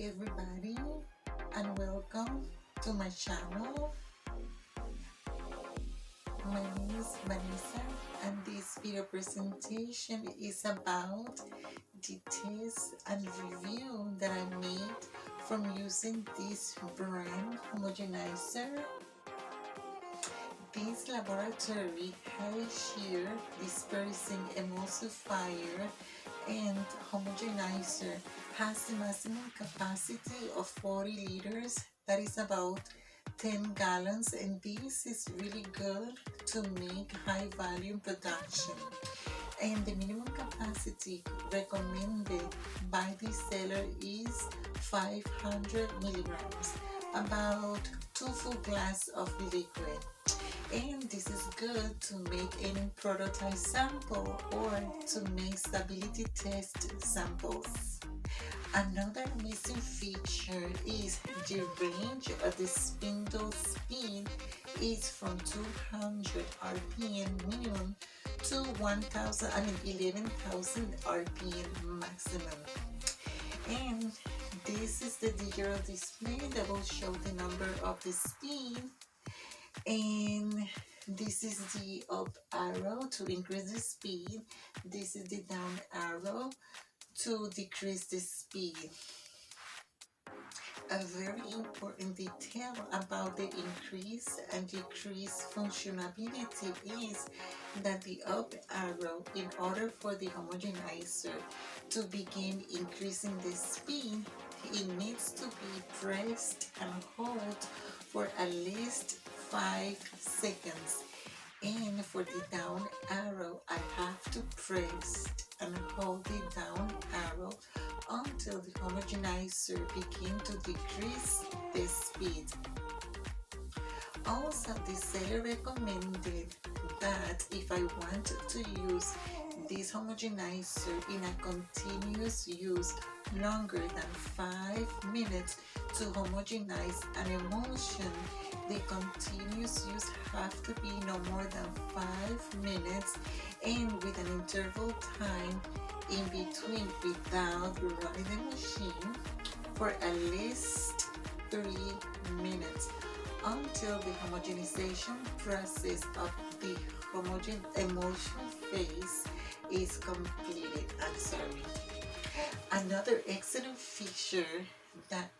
everybody, and welcome to my channel. My name is Vanessa, and this video presentation is about the test and review that I made from using this brand homogenizer. This laboratory high shear dispersing emulsifier and homogenizer has a maximum capacity of 40 liters, that is about 10 gallons, and this is really good to make high volume production. And the minimum capacity recommended by the seller is 500 milligrams, about 2 full glass of liquid. And this is good to make any prototype sample or to make stability test samples. Another amazing feature is the range of the spindle speed is from 200 RPM minimum to 11,000 RPM maximum. And this is the digital display that will show the number of the speed, and this is the up arrow to increase the speed. This is the down arrow to decrease the speed. A very important detail about the increase and decrease functionality is that the up arrow, in order for the homogenizer to begin increasing the speed, it needs to be pressed and hold for at least 5 seconds. And for the down arrow, I have to press and hold the down arrow until the homogenizer begins to decrease the speed. Also, the seller recommended that if I want to use this homogenizer in a continuous use longer than 5 minutes to homogenize an emulsion, the continuous use have to be no more than 5 minutes and with an interval time in between without running the machine for at least 3 minutes until the homogenization process of the emulsion phase is completed. Another excellent feature that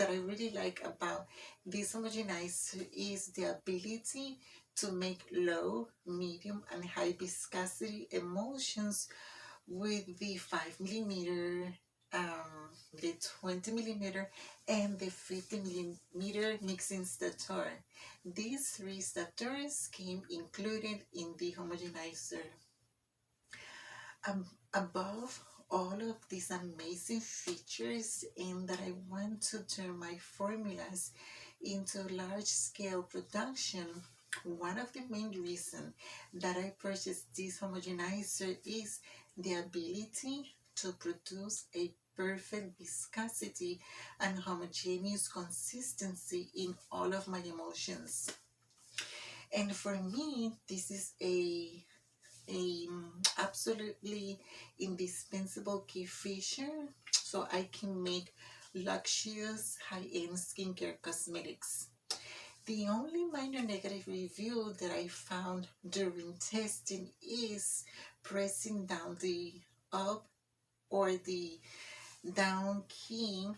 I really like about this homogenizer is the ability to make low, medium, and high viscosity emulsions with the 5 millimeter, the 20 millimeter, and the 50 millimeter mixing stator. These 3 stators came included in the homogenizer. Above all of these amazing features, and that I want to turn my formulas into large-scale production, one of the main reasons that I purchased this homogenizer is the ability to produce a perfect viscosity and homogeneous consistency in all of my emulsions. And for me, this is a absolutely indispensable key feature so I can make luxurious high-end skincare cosmetics. The only minor negative review that I found during testing is pressing down the up or the down key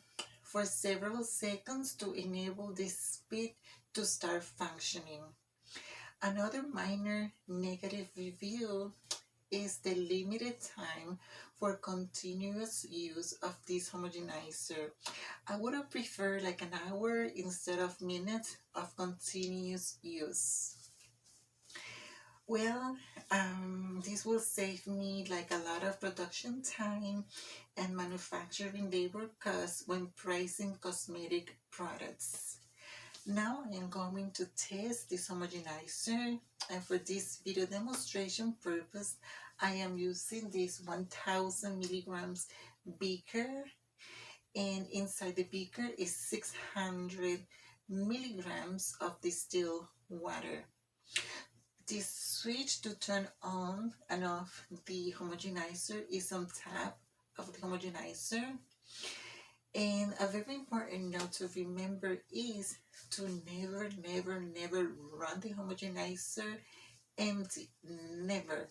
for several seconds to enable the speed to start functioning. Another minor negative review is the limited time for continuous use of this homogenizer. I would have preferred like an hour instead of minutes of continuous use. Well, this will save me like a lot of production time and manufacturing labor costs when pricing cosmetic products. Now I am going to test this homogenizer, and for this video demonstration purpose, I am using this 1000 milligrams beaker, and inside the beaker is 600 milligrams of distilled water. The switch to turn on and off the homogenizer is on top of the homogenizer, And a very important note to remember is to never run the homogenizer empty. Never.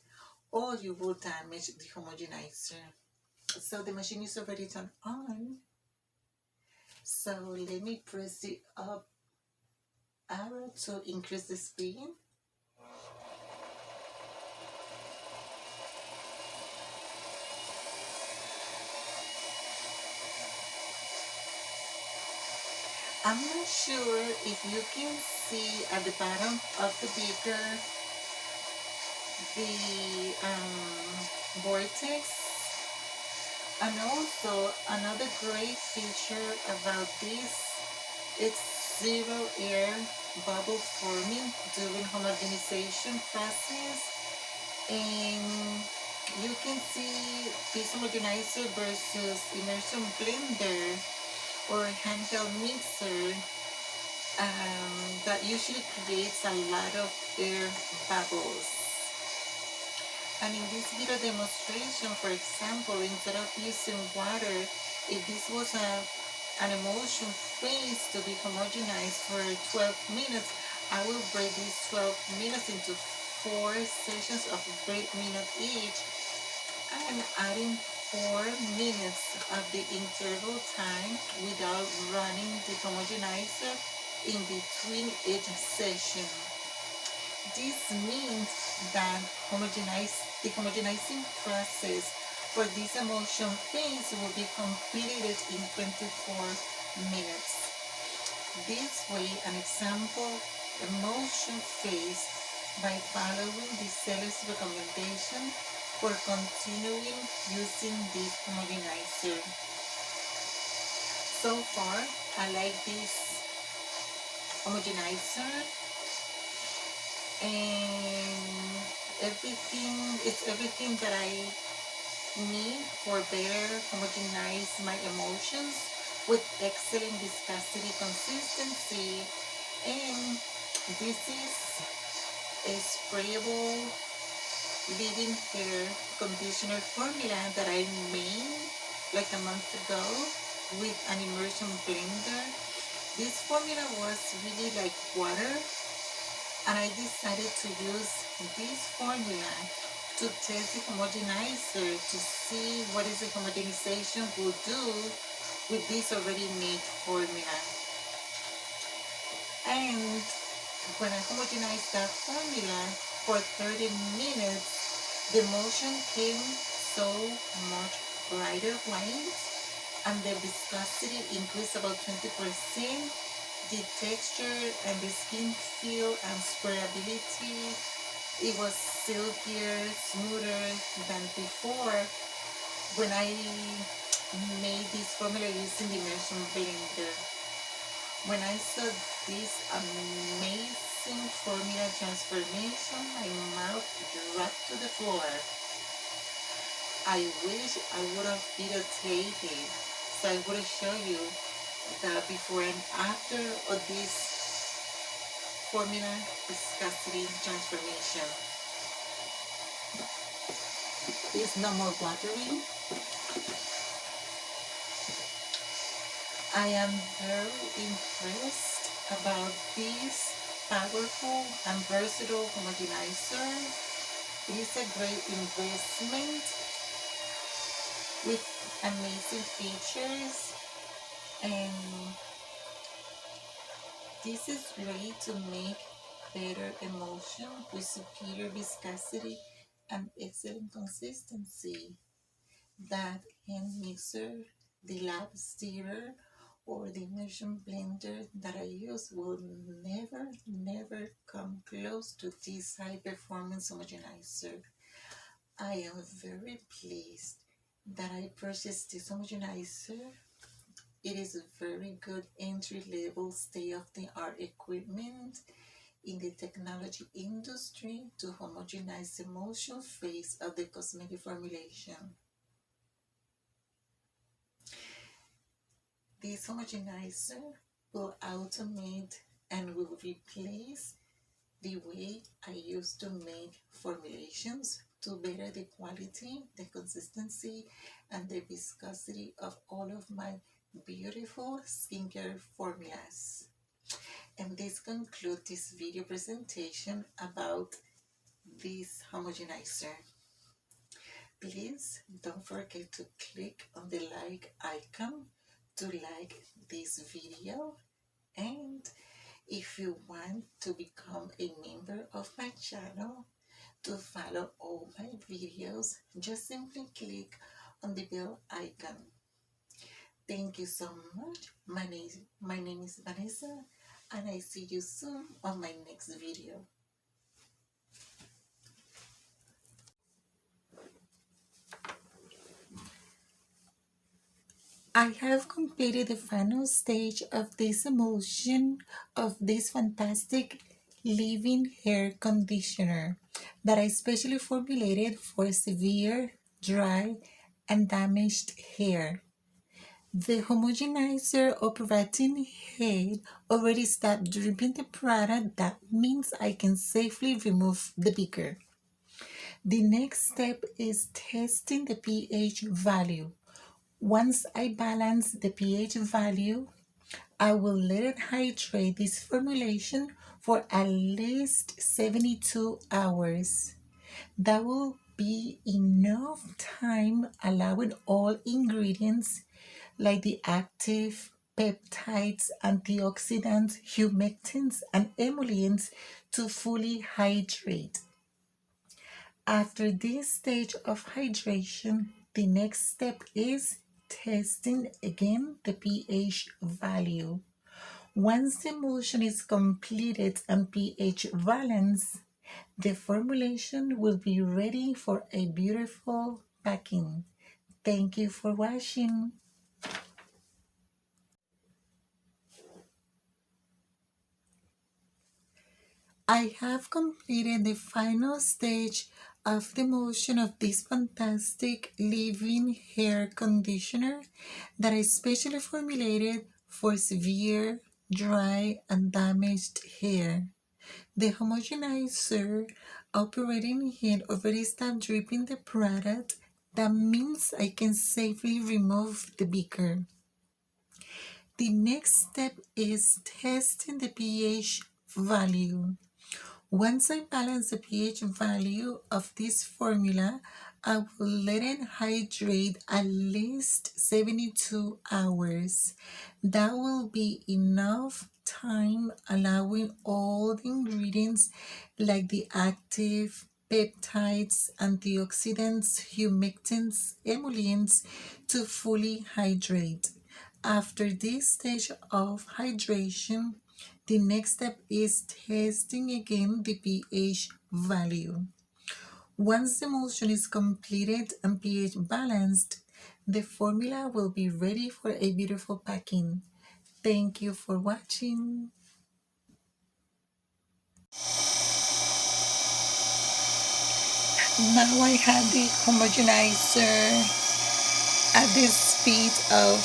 Or you will damage the homogenizer. So the machine is already turned on. So let me press the up arrow to increase the speed. I'm not sure if you can see at the bottom of the beaker the vortex. And also another great feature about this, it's zero air bubble forming during homogenization process. And you can see this homogenizer versus immersion blender or handheld mixer that usually creates a lot of air bubbles. And in this video demonstration, for example, instead of using water, if this was an emulsion phase to be homogenized for 12 minutes, I will break these 12 minutes into 4 sessions of 3 minutes each, and adding 4 minutes of the interval time without running the homogenizer in between each session. This means that the homogenizing process for this emulsion phase will be completed in 24 minutes. This way, an example emulsion phase by following the seller's recommendation for continuing using this homogenizer. So far, I like this homogenizer, and it's everything that I need for better homogenize my emulsions with excellent viscosity consistency. And this is a sprayable leave-in hair conditioner formula that I made like a month ago with an immersion blender. This formula was really like water, and I decided to use this formula to test the homogenizer to see what is the homogenization will do with this already made formula. And when I homogenized that formula for 30 minutes, the emulsion came so much brighter white, and the viscosity increased about 20%. The texture and the skin feel and sprayability, it was silkier, smoother than before when I made this formula using the immersion blender. When I saw this amazing formula transformation, my mouth dropped to the floor. I wish I would have videotaped it so I would have shown you the before and after of this formula viscosity transformation. There's no more watering. I am very impressed about this powerful and versatile homogenizer. It is a great investment with amazing features, and this is great to make better emulsion with superior viscosity and excellent consistency. That hand mixer, the lab stirrer, or the immersion blender that I use will never come close to this high performance homogenizer. I am very pleased that I purchased this homogenizer. It is a very good entry-level, state-of-the-art equipment in the technology industry to homogenize the emulsion phase of the cosmetic formulation. This homogenizer will automate and will replace the way I used to make formulations to better the quality, the consistency, and the viscosity of all of my beautiful skincare formulas. And this concludes this video presentation about this homogenizer. Please don't forget to click on the like icon to like this video, and if you want to become a member of my channel to follow all my videos, just simply click on the bell icon. Thank you so much. My name is Vanessa, and I see you soon on my next video. I have completed the final stage of this emulsion of this fantastic leave-in hair conditioner that I specially formulated for severe, dry, and damaged hair. The homogenizer operating head already stopped dripping the product. That means I can safely remove the beaker. The next step is testing the pH value. Once I balance the pH value, I will let it hydrate this formulation for at least 72 hours. That will be enough time allowing all ingredients like the active peptides, antioxidants, humectants, and emollients to fully hydrate. After this stage of hydration, the next step is testing again the pH value. Once the emulsion is completed and pH balanced, the formulation will be ready for a beautiful packing. Thank you for watching. I have completed the final stage of the motion of this fantastic leave-in hair conditioner that I specially formulated for severe, dry, and damaged hair. The homogenizer operating head already stopped dripping the product. That means I can safely remove the beaker. The next step is testing the pH value. Once I balance the pH value of this formula, I will let it hydrate at least 72 hours. That will be enough time allowing all the ingredients like the active peptides, antioxidants, humectants, emollients to fully hydrate. After this stage of hydration, the next step is testing again the pH value. Once the emulsion is completed and pH balanced, the formula will be ready for a beautiful packing. Thank you for watching. Now I have the homogenizer at the speed of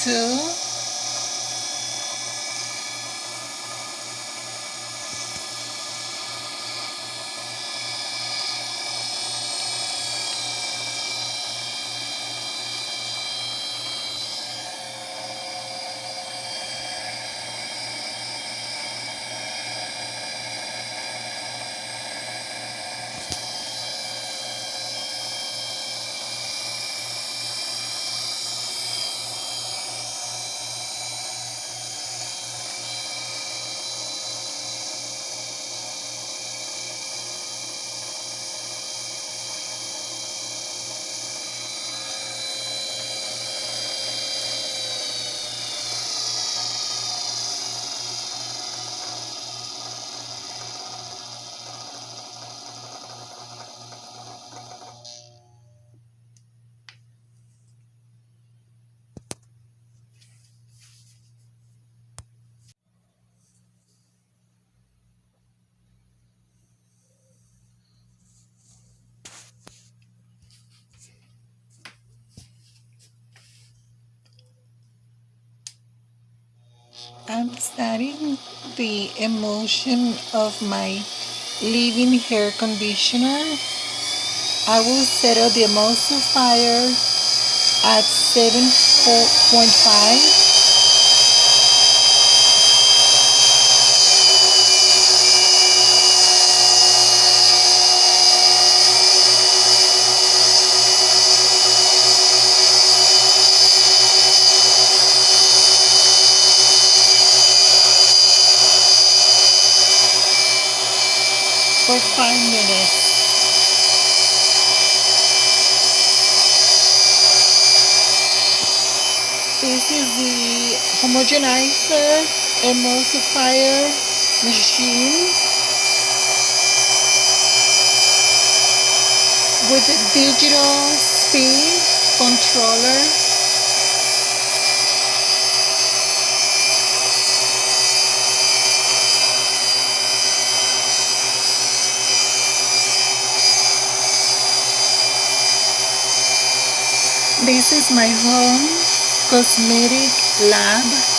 2. I'm starting the emulsion of my leave-in hair conditioner. I will set up the emulsifier at 7 4.5. For 5 minutes. This is the homogenizer emulsifier machine with a digital spin controller. This is my home cosmetic lab.